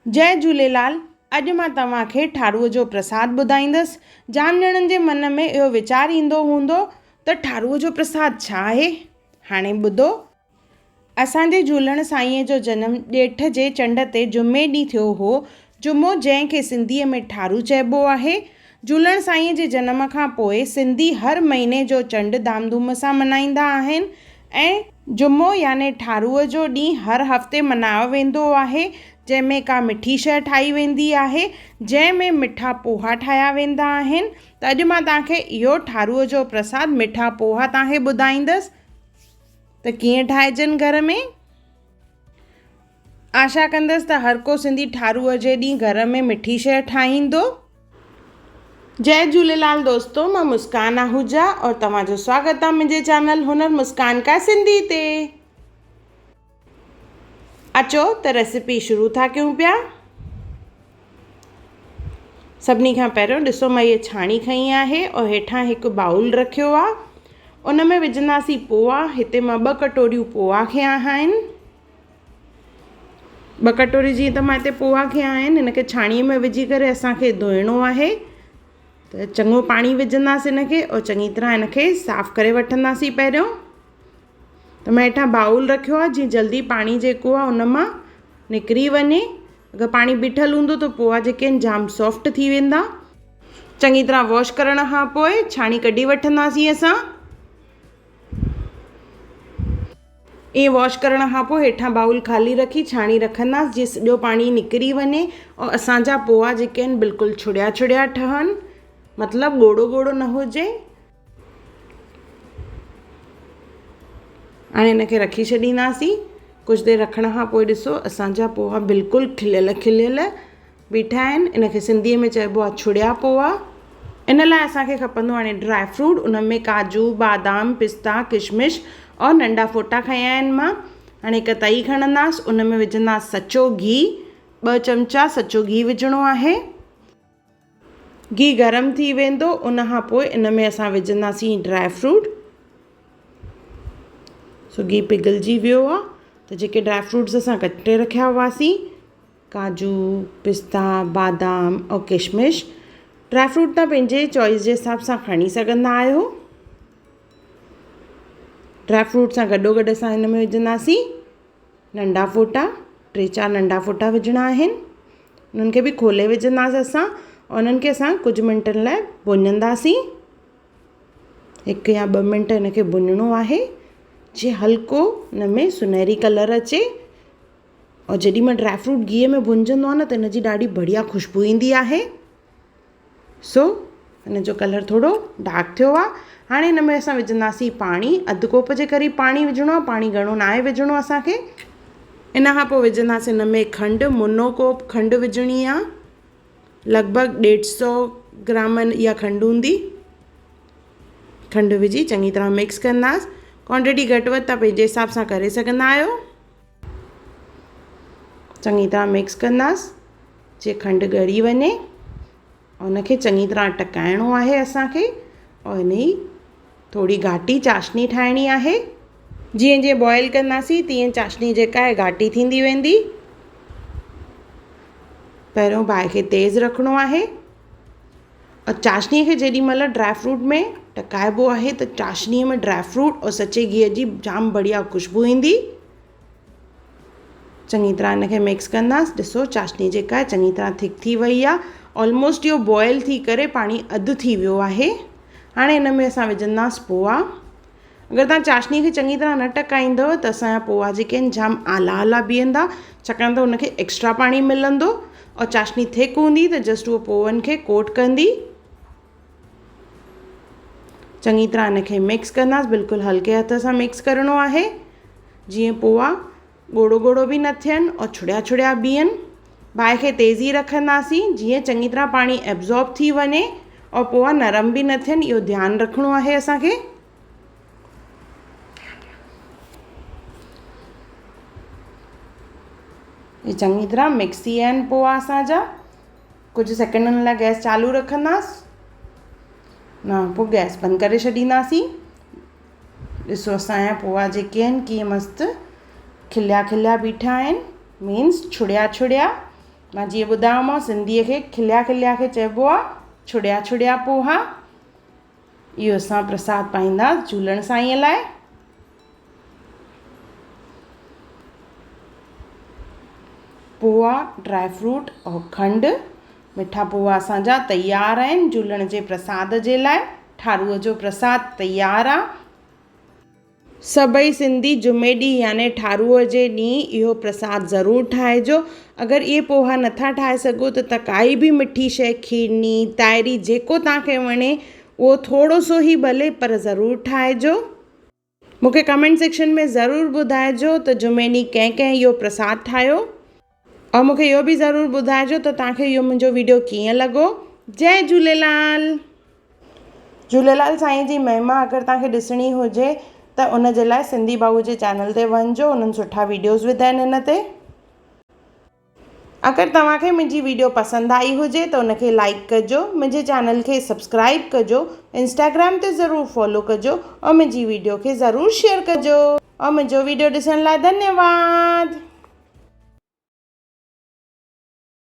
जय झूलेलाल। अॼु मां तव्हांखे ठारूअ जो प्रसाद ॿुधाईंदसि। जाम ॼणनि जे मन में इहो वीचार ईंदो हूंदो त ठारूअ जो प्रसाद छा आहे। हाणे ॿुधो। असांजे झूलण साईंअ जो जनमु ॼेठ जे चंड ते जुमे ॾींहुं थियो हो। जुमो जंहिंखे सिंधीअ में ठारू चइबो आहे। झूलण साईंअ जे जनम खां पोइ सिंधी हर महीने जो चंड धामधूम सां मल्हाईंदा आहिनि ऐं जुमो याने ठारूअ जो ॾींहुं हर हफ़्ते मल्हायो वेंदो आहे, जंहिंमें का मिठी शइ ठाही वेंदी आहे, जंहिंमें मिठा पोहा ठाहिया वेंदा आहिनि। त अॼु मां तव्हांखे इहो ठारूअ जो प्रसाद मिठा पोहा तव्हांखे ॿुधाईंदसि त कीअं ठाहिजनि घर में। आशा कंदसि त हर को सिंधी ठारूअ जे ॾींहुं घर में मिठी शइ ठाहींदो। जय झूलेलाल दोस्तों, मां मुस्कान आहूजा और तव्हांजो स्वागत आहे मुंहिंजे चैनल हुनर मुस्कान का सिंधी ते। अचो त रेसिपी शुरू था कयूं पिया। सभिनी खां पहिरियों ॾिसो, मां इहे छाणी खई आहे और हेठां हिकु बाउल रखियो आहे। उन में विझंदासीं पोहा। हिते मां 2 कटोरियूं पोहा खया आहिनि। 2 कटोरी जीअं त मां हिते पोहा खया आहिनि। हिनखे छाणीअ में विझी करे असांखे धोइणो आहे। त चङो पाणी विझंदासीं हिनखे और चङी तरह हिनखे साफ़ु करे वठंदासीं पहिरियों। त मां हेठां बाउल रखियो आहे जीअं जल्दी पाणी जेको आहे उन मां निकिरी वञे। अगरि पाणी बीठल हूंदो त पोहा जेके आहिनि जाम सॉफ्ट थी वेंदा। चङी तरह वॉश करण खां पोइ छाणी कढी वठंदासीं असां। ईअं वॉश करण खां पोइ हेठां बाउल ख़ाली रखी छाणी रखंदासीं जीअं सॼो पाणी निकिरी वञे और असांजा पोहा जेके आहिनि बिल्कुलु छुड़िया छुड़िया ठहनि, मतिलबु ॻोड़ो ॻोड़ो न हुजे। हाणे हिनखे रखी छॾींदासीं। कुझु देरि रखण खां पोइ ॾिसो असांजा पोहा बिल्कुलु खिलियल खिलियल बीठा आहिनि। इनखे सिंधीअ में चइबो आहे छुड़िया पोहा। इन लाइ असांखे खपंदो हाणे ड्राई फ्रूट। उन में काजू, बादाम, पिस्ता, किशमिश और नंढा फ़ोटा खया आहिनि मां। हाणे हिकु तई खणंदासीं, उन में विझंदासीं सचो गिहु। 2 चमचा सचो गिहु विझणो आहे। गिहु गरम थी वेंदो, उन खां पोइ इन में असां विझंदासीं ड्राई फ्रूट। सो गिहु पिघलजी वियो आहे त जेके ड्राई फ्रूट्स असां कटे रखिया हुआसीं, काजू, पिस्ता, बादाम और किशमिश, ड्राई फ्रूट तव्हां पंहिंजे चॉइस जे हिसाब सां खणी सघंदा आहियो। ड्राई फ्रूट सां गॾोगॾु असां हिन में विझंदासीं नंढा फ़ोटा। 3-4 नंढा फ़ोटा विझणा आहिनि। उन्हनि खे बि खोले विझंदासीं असां और उन्हनि खे असां कुझु मिंटनि लाइ भुञंदासीं। 1 या 2 मिंट हिनखे भुञणो आहे जीअं हल्को हिन में सुनहरी कलर अचे। और जेॾी महिल ड्राई फ्रूट गिह में भुंजंदो आहे न त हिनजी ॾाढी बढ़िया ख़ुशबू ईंदी आहे। सो हिन जो कलर थोरो डार्क थियो आहे। हाणे हिन में असां विझंदासीं पाणी। 1/2 कोप जे क़रीब पाणी विझणो आहे। पाणी घणो न आहे विझणो असांखे। इन खां पोइ विझंदासीं हिन में खंडु। 1/2 कोप खंडु विझणी आहे। लॻभॻि 150 ग्राम इहा खंडु हूंदी। खंडु विझी चङी तरह मिक्स कंदासीं। क्वांटिटी घटि वधि तव्हां पंहिंजे हिसाब सां करे सघंदा आहियो। चङी तरह मिक्स कंदासीं जीअं खंडु ॻरी वञे। और हुनखे चङी तरह टहिकाइणो आहे असांखे। और हिन जी थोरी घाटी चाशनी ठाहिणी आहे। जीअं जीअं बॉइल कंदासीं तीअं चाशनी जेका आहे घाटी थींदी वेंदी। पहिरियों बाहि खे तेज़ रखिणो आहे और चाशनीअ खे जेॾी महिल ड्राई फ्रूट में टहिकाइबो आहे त चाशनीअ में ड्राई फ्रूट और सचे गिह जी जाम बढ़िया ख़ुशबू ईंदी। चङी तरह हिनखे मिक्स कंदासीं। ॾिसो चाशनी जेका आहे चङी तरह थिक थी वई आहे। ऑलमोस्ट इहो बॉइल थी करे पाणी अधु थी वियो आहे। हाणे हिन में असां विझंदासीं पोहा। अगरि तव्हां चाशनी खे चङी तरह न टहिकाईंदव त असांजा पोहा जेके आहिनि जाम आला आला बीहंदा, छाकाणि त हुनखे एक्स्ट्रा पाणी मिलंदो और चाशनी थिक हूंदी त जस्ट उहो पोहनि खे कोट कंदी। चङी तरह हिनखे मिक्स कंदासीं। बिल्कुलु हल्के हथ सां मिक्स करिणो आहे जीअं पोहा ॻोड़ो ॻोड़ो बि न थियनि और छुड़िया छुड़िया बीहनि। बाहि खे तेज़ी रखंदासीं जीअं चङी तरह पाणी एब्ज़ॉर्ब थी वञे और पोहा नरम बि न थियनि। इहो ध्यानु रखिणो आहे असांखे। ये चङी तरह मिक्स थी विया आहिनि पोहा असांजा। कुझु सेकंडनि लाइ गैस चालू रखंदासीं। न पोइ गैस बंदि करे छॾींदासीं। ॾिसो असांजा पोहा जेके आहिनि कीअं मस्तु खिलिया खिलिया बीठा आहिनि। मीन्स छुड़िया छुड़िया। मां जीअं ॿुधायोमांव सिंधीअ खे खिलिया खिलिया खे चइबो आहे छुड़िया छुड़िया पोहा। इहो असां प्रसाद पाईंदासीं झूलण साईंअ लाइ। पोहा, ड्राई फ्रूट और खंडु मिठा पोहा असांजा तयारु आहिनि झूलण जे प्रसाद जे लाइ। ठारूअ जो प्रसाद तयारु आहे। सभई सिंधी जुमे ॾींहुं याने ठारूअ जे ॾींहुं इहो प्रसाद ज़रूरु ठाहिजो। अगरि इहे पोहा नथा ठाहे सघो त काई बि मिठी शइ खीरनी ताइरी जेको तव्हांखे वणे उहो थोरो सो ई भले पर ज़रूरु ठाहिजो। मूंखे कमेंट सेक्शन में ज़रूरु ॿुधाइजो त जुमे ॾींहुं कंहिं कंहिं इहो प्रसाद ठाहियो। और मूंखे इहो बि ज़रूरु ॿुधाइजो त तव्हांखे इहो मुंहिंजो वीडियो कीअं लॻो। जय झूलेलाल। झूलेलाल साईं जी महिमा अगरि तव्हांखे ॾिसणी हुजे त उन जे लाइ सिंधी भाऊ जे चैनल ते वञिजो। उन्हनि सुठा वीडियोज़ विधा आहिनि हिन ते। अगरि तव्हांखे मुंहिंजी वीडियो पसंदि आई हुजे त उनखे लाइक कजो, मुंहिंजे चैनल खे सब्सक्राइब कजो, इंस्टाग्राम ते ज़रूरु फॉलो कजो और मुंहिंजी वीडियो खे ज़रूरु शेयर कजो। और मुंहिंजो वीडियो ॾिसण लाइ धन्यवाद।